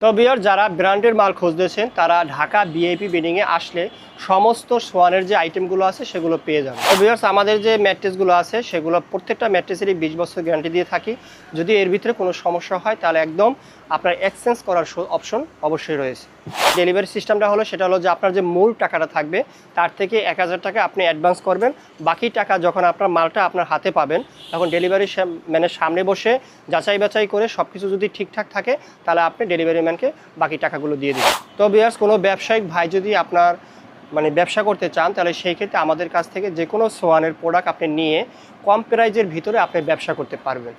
তো ভিউয়ার যারা ব্র্যান্ডের মাল খুঁজতেছেন তারা ঢাকা ভিআইপি বেডিংয়ে আসলে সমস্ত সোয়ানের যে আইটেমগুলো আছে সেগুলো পেয়ে যাবেন। তো ভিউয়ার্স আমাদের যে ম্যাট্রেসগুলো আছে সেগুলো প্রত্যেকটা ম্যাট্রেসেরই 20 বছর গ্যারান্টি দিয়ে থাকি। যদি এর ভিতরে কোনো সমস্যা হয় তাহলে একদম আপনার এক্সচেঞ্জ করার অপশন অবশ্যই রয়েছে। ডেলিভারি সিস্টেমটা হলো সেটা হলো যে আপনার যে মূল টাকাটা থাকবে তার থেকে 1000 টাকা আপনি অ্যাডভান্স করবেন। বাকি টাকা যখন আপনার মালটা আপনার হাতে পাবেন তখন ডেলিভারি ম্যানের সামনে বসে যাচাই বাছাই করে সব কিছু যদি ঠিকঠাক থাকে তাহলে আপনি ডেলিভারি ম্যানকে বাকি টাকাগুলো দিয়ে দিবেন। তো ভিউয়ার্স কোনো ব্যবসায়িক ভাই যদি আপনার ব্যবসা করতে চান তাহলে সেই ক্ষেত্রে আমাদের কাছ থেকে যে কোনো সোয়ানের প্রোডাক্ট আপনি নিয়ে কম প্রাইজের ভিতরে আপনি ব্যবসা করতে পারবেন।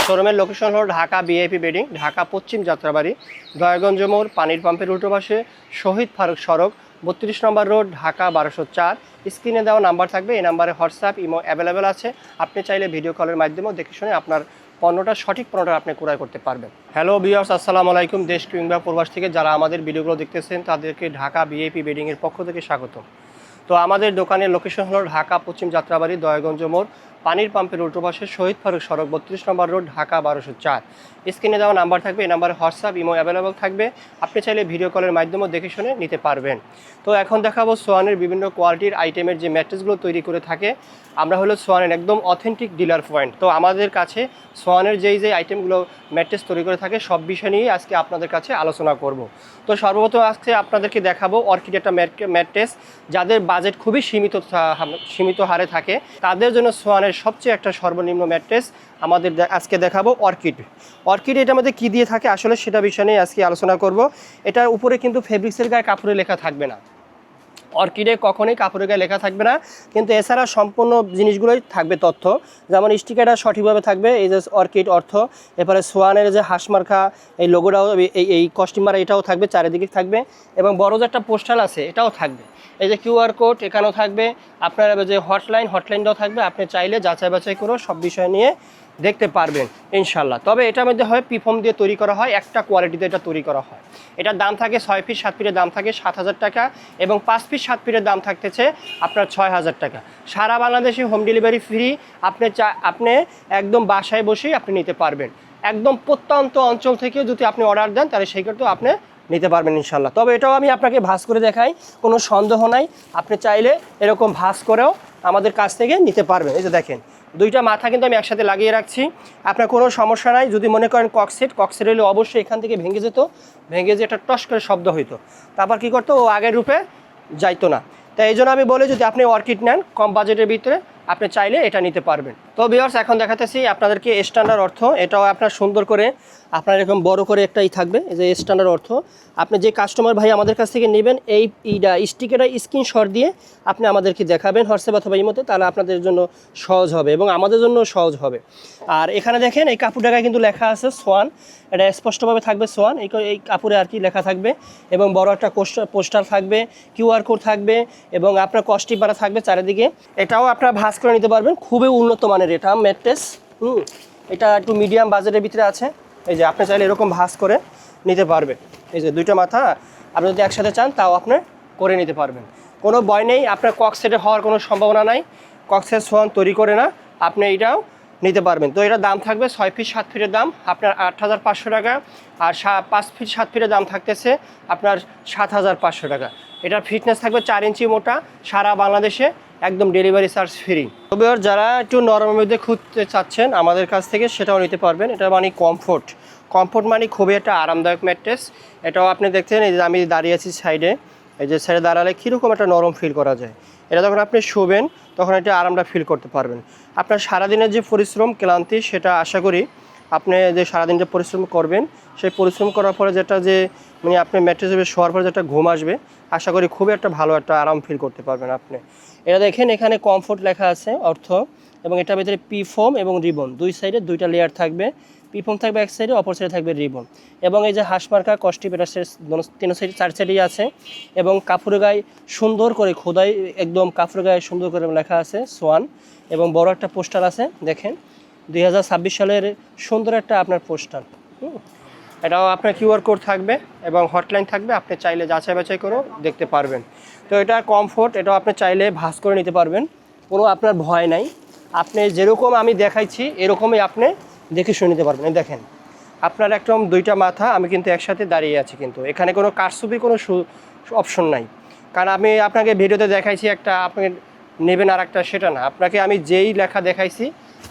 শোরুমের লোকেশন হলো ঢাকা ভিআইপি বেডিং, ঢাকা পশ্চিম যাত্রাবাড়ি, দয়াগঞ্জ মোড়, পানির পাম্পের উল্টো পাশে, শহীদ ফারুক সড়ক, 32 নম্বর রোড, ঢাকা 1204। স্ক্রিনে দেওয়া নাম্বার থাকবে, এই নাম্বারে হোয়াটসঅ্যাপ ইমো অ্যাভেলেবেল আছে। আপনি চাইলে ভিডিও কলের মাধ্যমেও দেখে শুনে আপনার সঠিক পণ্যটা আপনি ক্রয় করতে পারবেন। হ্যালো ভিউয়ার্স, আসসালামু আলাইকুম। দেশ কিংবা প্রবাস থেকে যারা আমাদের ভিডিওগুলো দেখতেছেন তাদেরকে ঢাকা ভিআইপি বেডিংয়ের পক্ষ থেকে স্বাগতম। তো আমাদের দোকানের লোকেশন হলো ঢাকা পশ্চিম যাত্রাবাড়ি, দয়াগঞ্জ মোড়, পানির পাম্পের উল্টো পাশে, শহীদ ফারুক সড়ক, 32 নম্বর রোড, ঢাকা 1204। স্ক্রিনে দেওয়া নাম্বার থাকবে, এই নাম্বারে হোয়াটসঅ্যাপ ইমো অ্যাভেলেবল থাকবে। আপনি চাইলে ভিডিও কলের মাধ্যমেও দেখে শুনে নিতে পারবেন। তো এখন দেখাবো সোয়ানের বিভিন্ন কোয়ালিটির আইটেমের যে ম্যাট্রেসগুলো তৈরি করে থাকে। আমরা হলো সোয়ানের একদম অথেন্টিক ডিলার পয়েন্ট। তো আমাদের কাছে সোয়ানের যেই আইটেমগুলো ম্যাট্রেস তৈরি করে থাকে সব বিষয় নিয়েই আজকে আপনাদের কাছে আলোচনা করব। তো সর্বপ্রথম আজকে আপনাদেরকে দেখাবো অর্কিড একটা ম্যাট্রেস। যাদের বাজেট খুবই সীমিত হারে থাকে তাদের জন্য সোয়ানের সবচেয়ে একটা সর্বনিম্ন ম্যাট্রেস আমাদের আজকে দেখাবো অর্কিড। এটার মধ্যে কী দিয়ে থাকে আসলে সেটা বিষয় নিয়ে আজকে আলোচনা করব। এটার উপরে কিন্তু ফেব্রিক্সের গায়ে কাপড়ে লেখা থাকবে না, অর্কিডে কখনোই কাপড়ের গায়ে লেখা থাকবে না, কিন্তু এছাড়া সম্পূর্ণ জিনিসগুলোই থাকবে তথ্য। যেমন স্টিকারটা সঠিকভাবে থাকবে, এই যে অর্কিড অর্থ, এরপরে সোয়ানের যে হাঁসমার্কা এই লোগোটাও এই কস্টিমার এটাও থাকবে, চারিদিকে থাকবে, এবং বড় যে একটা পোস্টাল আছে এটাও থাকবে। এই যে কিউআর কোড এখানেও থাকবে, আপনার যে হটলাইনটাও থাকবে। আপনি চাইলে যাচাই বাছাই করেও সব বিষয় নিয়ে দেখতে পারবেন ইনশাল্লাহ। তবে এটার মধ্যে হয় পিফোম দিয়ে তৈরি করা হয়, একটা কোয়ালিটিতে এটা তৈরি করা হয়। এটার দাম থাকে 6 ফিট 7 ফিটের দাম থাকে 7000 টাকা, এবং 5 ফিট 7 ফিটের দাম থাকতেছে আপনার 6000 টাকা। সারা বাংলাদেশে হোম ডেলিভারি ফ্রি। আপনি একদম বাসায় বসেই আপনি নিতে পারবেন। একদম প্রত্যন্ত অঞ্চল থেকে যদি আপনি অর্ডার দেন তাহলে সেই ক্ষেত্রেও আপনি নিতে পারবেন ইনশাল্লাহ। তবে এটাও আমি আপনাকে ভাঁজ করে দেখাই, কোনো সন্দেহ নাই। আপনি চাইলে এরকম ভাঁজ করেও আমাদের কাছ থেকে নিতে পারবেন। এই যে দেখেন, দুইটা মাথা কিন্তু আমি একসাথে লাগিয়ে রাখছি, আপনার কোনো সমস্যা নাই। যদি মনে করেন ককসেট হলে অবশ্যই এখান থেকে ভেঙে যে একটা টস করে শব্দ হইতো, তারপর কী করতো, ও আগের রূপে যাইতো না। তাই এই জন্য আমি বলি যদি আপনি অর্কিড নেন কম বাজেটের ভিতরে আপনি চাইলে এটা নিতে পারবেন। তো ভিউয়ার্স এখন দেখাতেছি আপনাদেরকে স্ট্যান্ডার্ড অর্থ। এটাও আপনার সুন্দর করে আপনার এরকম বড় করে একটাই থাকবে, এই যে স্ট্যান্ডার্ড অর্থ। আপনি যে কাস্টমার ভাই আমাদের কাছ থেকে নেবেন এই স্টিকারটা স্ক্রিনশট দিয়ে আপনি আমাদেরকে দেখাবেন হোয়াটসঅ্যাপ অথবা ইমোতে, তাহলে আপনাদের জন্য সহজ হবে এবং আমাদের জন্য সহজ হবে। আর এখানে দেখেন এই কাপড়টায় কিন্তু লেখা আছে সোয়ান, এটা স্পষ্টভাবে থাকবে সোয়ান, এই কাপড়ে আর কি লেখা থাকবে, এবং বড় একটা পোস্টার থাকবে, কিউআর কোড থাকবে, এবং আপনার কস্টিপারা থাকবে চারিদিকে। এটাও আপনার ভাঁজ করে নিতে পারবেন, খুবই উন্নত মানের এটা ম্যাট্রেস। এটা একটু মিডিয়াম বাজেটের ভিতরে আছে। এই যে আপনি চাইলে এরকম ভাঁজ করে নিতে পারবেন। এই যে দুইটা মাথা আপনি যদি একসাথে চান তাও আপনি করে নিতে পারবেন, কোনো ভয় নেই। আপনার ককসেটে হওয়ার কোনো সম্ভাবনা নাই, ককসেট সোয়ান তৈরি করে না, আপনি এইটাও নিতে পারবেন। তো এটার দাম থাকবে 6 ফিট 7 ফিটের দাম আপনার 8500 টাকা, আর 5 ফিট 7 ফিটের দাম থাকতেছে আপনার 7500 টাকা। এটার ফিটনেস থাকবে 4 ইঞ্চি মোটা, সারা বাংলাদেশে একদম ডেলিভারি চার্জ ফ্রি। তবে যারা একটু নরমের মধ্যে খুঁজতে চাচ্ছেন আমাদের কাছ থেকে সেটাও নিতে পারবেন। এটা মানে কমফোর্ট মানে খুবই একটা আরামদায়ক ম্যাট্রেস। এটাও আপনি দেখছেন, এই যে আমি দাঁড়িয়ে আছি সাইডে, এই যে সাইডে দাঁড়ালে কীরকম একটা নরম ফিল করা যায়। এটা যখন আপনি শোবেন তখন এটা আরামটা ফিল করতে পারবেন। আপনার সারাদিনের যে পরিশ্রম ক্লান্তি সেটা আশা করি আপনি যে সারাদিন যে পরিশ্রম করবেন সেই পরিশ্রম করার পরে যেটা যে আপনি ম্যাট্রেসে শোয়ার পরে যেটা ঘুম আসবে, আশা করি খুবই একটা ভালো একটা আরাম ফিল করতে পারবেন আপনি। এটা দেখেন এখানে কমফোর্ট লেখা আছে অর্থ, এবং এটার ভিতরে পিফোম এবং রিবন দুই সাইডে দুইটা লেয়ার থাকবে। পিফোম থাকবে এক সাইডে, অপর সাইডে থাকবে রিবন, এবং এই যে হাঁসমার্কা কস্টিপ এটা 3 সাইড 4 সাইডেই আছে, এবং কাপড়ের গায়ে সুন্দর করে খোদাই একদম কাপড়ের গায়ে সুন্দর করে লেখা আছে সোয়ান, এবং বড় একটা পোস্টার আছে দেখেন 2026 সালের সুন্দর একটা আপনার পোস্টার। এটাও আপনার কিউআর কোড থাকবে এবং হটলাইন থাকবে, আপনি চাইলে যাচাই বাছাই করেও দেখতে পারবেন। তো এটা কমফোর্ট, এটাও আপনি চাইলে ভাঁজ করে নিতে পারবেন, কোনো আপনার ভয় নাই। আপনি যেরকম আমি দেখাইছি এরকমই আপনি দেখে শুনে নিতে পারবেন। দেখেন আপনার একদম দুইটা মাথা আমি কিন্তু একসাথে দাঁড়িয়ে আছি, কিন্তু এখানে কোনো কারচুপি কোনো অপশন নাই। কারণ আমি আপনাকে ভিডিওতে দেখাইছি একটা, আপনি নেবেন আর একটা, সেটা না। আপনাকে আমি যেই লেখা দেখাইছি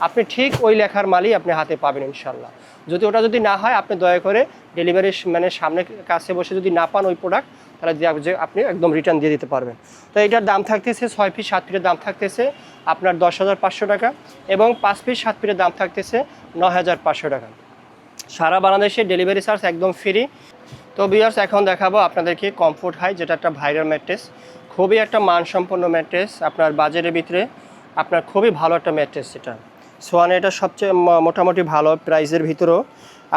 আপনি ঠিক ওই লেখার মালই আপনি হাতে পাবেন ইনশাল্লাহ। যদি ওটা যদি না হয় আপনি দয়া করে ডেলিভারি মানে সামনে কাছে বসে যদি না পান ওই প্রোডাক্ট, তাহলে যে আপনি একদম রিটার্ন দিয়ে দিতে পারবেন। তো এটার দাম থাকতেছে 6 পিস 7 পিসের দাম থাকতেছে আপনার 10,500 টাকা, এবং 5 পিস 7 পিসের দাম থাকতেছে 9,500 টাকা। সারা বাংলাদেশে ডেলিভারি চার্জ একদম ফ্রি। তো ভিউয়ার্স, এখন দেখাবো আপনাদেরকে কমফোর্ট হাই, যেটা একটা ভাইরাল ম্যাট্রেস, খুবই একটা মানসম্পন্ন ম্যাট্রেস, আপনার বাজেটের ভিতরে আপনার খুবই ভালো একটা ম্যাট্রেস। এটা সোয়ানে এটা সবচেয়ে মোটামুটি ভালো প্রাইসের ভিতরেও।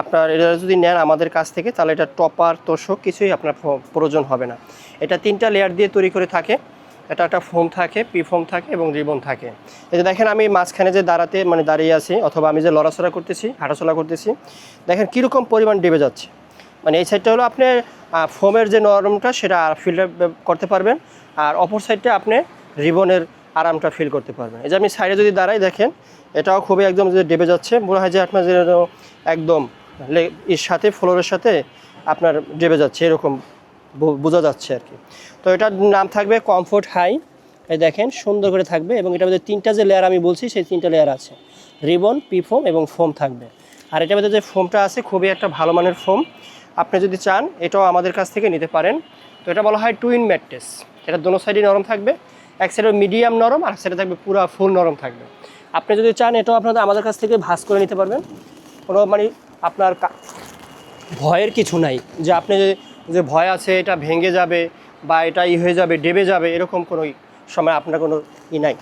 আপনার এটা যদি নেন আমাদের কাছ থেকে, তাহলে এটা টপার তোষক কিছুই আপনার প্রয়োজন হবে না। এটা 3টা লেয়ার দিয়ে তৈরি করে থাকে। এটা একটা ফোম থাকে, পি ফোম থাকে এবং রিবন থাকে। এই যে দেখেন আমি মাঝখানে যে দাঁড়িয়ে আছি, অথবা আমি যে লড়াচড়া করতেছি, হাঁটাচলা করতেছি, দেখেন কীরকম পরিমাণ ডেবে যাচ্ছে। মানে এই সাইডটা হলো আপনি ফোমের যে নরমটা সেটা ফিল্টার করতে পারবেন, আর অপর সাইডটা আপনি রিবনের আরামটা ফিল করতে পারবেন। এই যে আমি সাইডে যদি দাঁড়াই, দেখেন এটাও খুবই একদম যে ডেবে যাচ্ছে, মনে হয় যে আপনার যে একদম এর সাথে ফ্লোরের সাথে আপনার ডেবে যাচ্ছে, এরকম বোঝা যাচ্ছে আর কি। তো এটার নাম থাকবে কমফোর্ট হাই। এই দেখেন সুন্দর করে থাকবে, এবং এটার মধ্যে 3টা যে লেয়ার আমি বলছি সেই 3টা লেয়ার আছে, রিবন, পি ফোম এবং ফোম থাকবে। আর এটার মধ্যে যে ফোমটা আছে খুবই একটা ভালো মানের ফোম। আপনি যদি চান এটাও আমাদের কাছ থেকে নিতে পারেন। তো এটা বলা হয় টুইন ম্যাট্রেস। এটা দোনো সাইডই নরম থাকবে, এক সাইডে মিডিয়াম নরম আর এক সাইডে থাকবে পুরো ফুল নরম থাকবে। আপনি যদি চান এটাও আপনাদের আমাদের কাছ থেকে ভাঁজ করে নিতে পারবেন। কোনো মানে আপনার ভয়ের কিছু নাই যে আপনি যে ভয় আছে এটা ভেঙে যাবে বা এটা হয়ে যাবে, ডেবে যাবে, এরকম কোনো সময় আপনার কোনো নাই।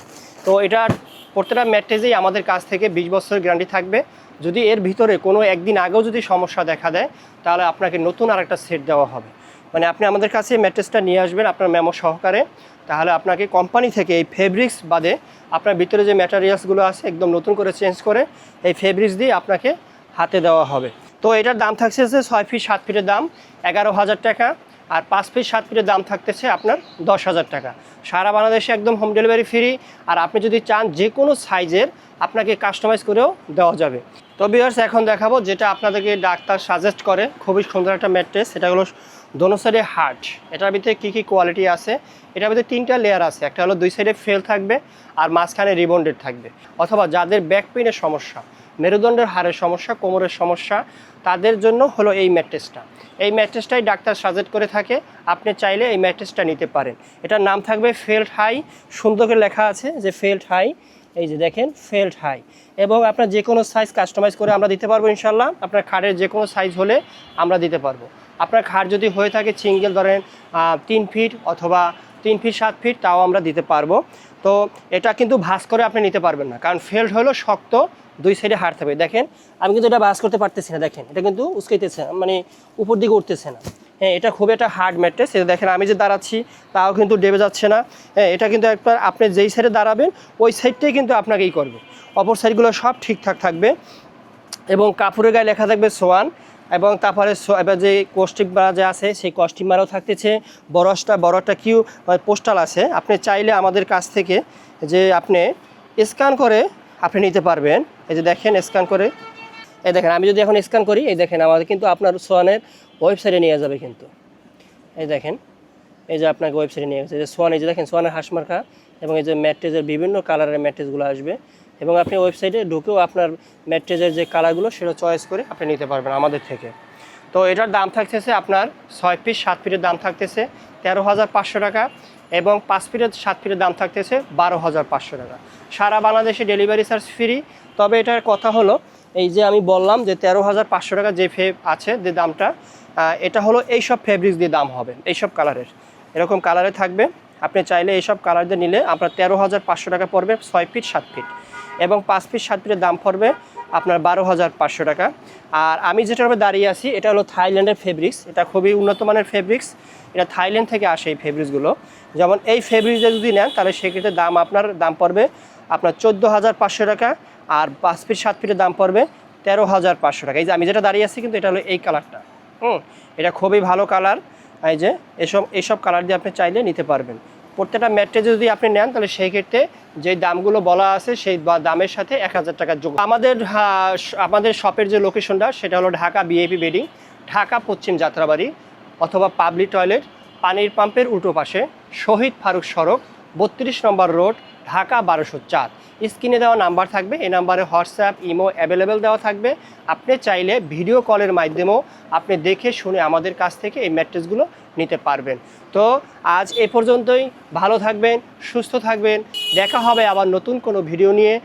তো এটার প্রত্যেকটা ম্যাট্রেসেই আমাদের কাছ থেকে 20 বছরের গ্যারান্টি থাকবে। যদি এর ভিতরে কোনো একদিন আগেও যদি সমস্যা দেখা দেয়, তাহলে আপনাকে নতুন আরেকটা সেট দেওয়া হবে। মানে আপনি আমাদের কাছে ম্যাট্রেসটা নিয়ে আসবেন আপনার মেমো সহকারে, তাহলে আপনাকে কোম্পানি থেকে এই ফেব্রিক্স বাদে আপনার ভিতরে যে ম্যাটেরিয়ালসগুলো আছে একদম নতুন করে চেঞ্জ করে এই ফেব্রিক্স দিয়ে আপনাকে হাতে দেওয়া হবে। তো এটার দাম থাকছে 6 ফিট 7 ফিটের দাম 11,000 টাকা, আর 5 ফিট 7 ফিটের দাম থাকতেছে আপনার 10,000 টাকা। সারা বাংলাদেশে একদম হোম ডেলিভারি ফ্রি। আর আপনি যদি চান যে কোনো সাইজের আপনাকে কাস্টমাইজ করেও দেওয়া যাবে। তো ভিউয়ার্স, এখন দেখাবো যেটা আপনাদেরকে ডাক্তার সাজেস্ট করে, খুবই সুন্দর একটা ম্যাট্রেস। এটা হলো দোনো সাইডে হার্ড। এটার ভিতরে কী কী কোয়ালিটি আছে, এটার ভিতরে 3টা লেয়ার আছে। একটা হলো 2 সাইডে ফেল থাকবে আর মাঝখানে রিবন্ডেড থাকবে। অথবা যাদের ব্যাক পেইনের সমস্যা, মেরুদণ্ডের হাড়ের সমস্যা, কোমরের সমস্যা, তাদের জন্য হলো এই ম্যাট্রেসটা। এই ম্যাট্রেসটাই ডাক্তার সাজেস্ট করে থাকে, আপনি চাইলে এই ম্যাট্রেসটা নিতে পারেন। এটার নাম থাকবে ফেল্ট হাই, সুন্দর করে লেখা আছে যে ফেল্ট হাই। এই যে দেখেন ফেল্ট হাই, এবং আপনার যে কোনো সাইজ কাস্টমাইজ করে আমরা দিতে পারবো ইনশাল্লাহ। আপনার খাটের যে কোনো সাইজ হলে আমরা দিতে পারবো। আপনার খাট যদি হয়ে থাকে সিঙ্গেল, ধরেন 3 ফিট অথবা 3 ফিট 7 ফিট, তাও আমরা দিতে পারবো। তো এটা কিন্তু ভাঁজ করে আপনি নিতে পারবেন না, কারণ ফেল্ট হলো শক্ত, 2 সাইডে হাড় থাকবে। দেখেন আমি কিন্তু এটা ভাঁজ করতে পারতেছি না, দেখেন এটা কিন্তু উস্কাইতেছে, মানে উপর দিকে উঠতেছে না। হ্যাঁ, এটা খুব একটা হার্ড ম্যাট্রেস। এটা দেখেন আমি যে দাঁড়াচ্ছি তাও কিন্তু ডেবে যাচ্ছে না। হ্যাঁ, এটা কিন্তু একবার আপনি যেই সাইডে দাঁড়াবেন ওই সাইডটাই কিন্তু আপনাকেই করবে, অপর সাইডগুলো সব ঠিকঠাক থাকবে। এবং কাপড়ের গায়ে লেখা থাকবে সোয়ান, এবং তারপরে এবার যে কস্টিক মারা যে আছে সেই কস্টিক মারাও থাকতেছে। বড় একটা কিউ পোস্টাল আছে। আপনি চাইলে আমাদের কাছ থেকে যে আপনি স্ক্যান করে আপনি নিতে পারবেন। এই যে দেখেন স্ক্যান করে, এই দেখেন আমি যদি এখন স্ক্যান করি, এই দেখেন আমাদের কিন্তু আপনার সোয়ানের ওয়েবসাইটে নিয়ে যাবে কিন্তু। এই দেখেন, এই যে আপনাকে ওয়েবসাইটে নিয়ে গেছে যে সোয়ান, এই যে দেখেন সোয়ানের হাঁসমার্কা, এবং এই যে ম্যাট্রেসের বিভিন্ন কালারের ম্যাট্রেসগুলো আসবে। এবং আপনি ওয়েবসাইটে ঢুকেও আপনার ম্যাট্রেসের যে কালারগুলো সেটা চয়েস করে আপনি নিতে পারবেন আমাদের থেকে। তো এটার দাম থাকতেছে আপনার 6 ফিট 7 ফিটের দাম থাকতেছে 13,500 টাকা, এবং 5 ফিটের 7 ফিটের দাম থাকতেছে 12,500 টাকা। সারা বাংলাদেশে ডেলিভারি চার্জ ফ্রি। তবে এটার কথা হলো, এই যে আমি বললাম যে 13,500 টাকা যে আছে যে দামটা, এটা হলো এইসব ফেব্রিক্স দিয়ে দাম হবে, এইসব কালারের, এরকম কালারে থাকবে। আপনি চাইলে এইসব কালার দিয়ে নিলে আপনার 13,500 টাকা পড়বে 6 ফিট 7 ফিট, এবং 5 ফিট 7 ফিটের দাম পড়বে আপনার 12,500 টাকা। আর আমি যেটার উপরে দাঁড়িয়ে আছি এটা হলো থাইল্যান্ডের ফেব্রিক্স। এটা খুবই উন্নত মানের ফেব্রিক্স, এটা থাইল্যান্ড থেকে আসে এই ফেব্রিক্সগুলো। যেমন এই ফেব্রিক্সটা যদি নেন তাহলে সেক্ষেত্রে দাম পড়বে আপনার 14,500 টাকা, আর 5 ফিট 7 ফিটের দাম পড়বে 13,500 টাকা। এই যে আমি যেটা দাঁড়িয়ে আছি কিন্তু এটা হলো এই কালারটা। এটা খুবই ভালো কালার। এই যে এইসব কালার দিয়ে আপনি চাইলে নিতে পারবেন। প্রত্যেকটা ম্যাট্রেস যদি আপনি নেন তাহলে সেই ক্ষেত্রে যে দামগুলো বলা আছে সেই দামের সাথে 1000 টাকা যোগ। আমাদের শপের যে লোকেশনটা সেটা হলো ঢাকা বিআইপি বেডিং, ঢাকা পশ্চিম যাত্রাবাড়ি অথবা পাবলিক টয়লেট, পানির পাম্পের উল্টো পাশে, শহীদ ফারুক সড়ক, 32 নম্বর রোড, ঢাকা 1204। স্ক্রিনে দেওয়া নাম্বার থাকবে, এই নাম্বারে হোয়াটসঅ্যাপ ইমো অ্যাভেলেবেল দেওয়া থাকবে। আপনি চাইলে ভিডিও কলের মাধ্যমেও আপনি দেখে শুনে আমাদের কাছ থেকে এই ম্যাট্রেসগুলো নিতে পারবেন। তো আজ এ পর্যন্তই। ভালো থাকবেন, সুস্থ থাকবেন, দেখা হবে আবার নতুন কোনো ভিডিও নিয়ে।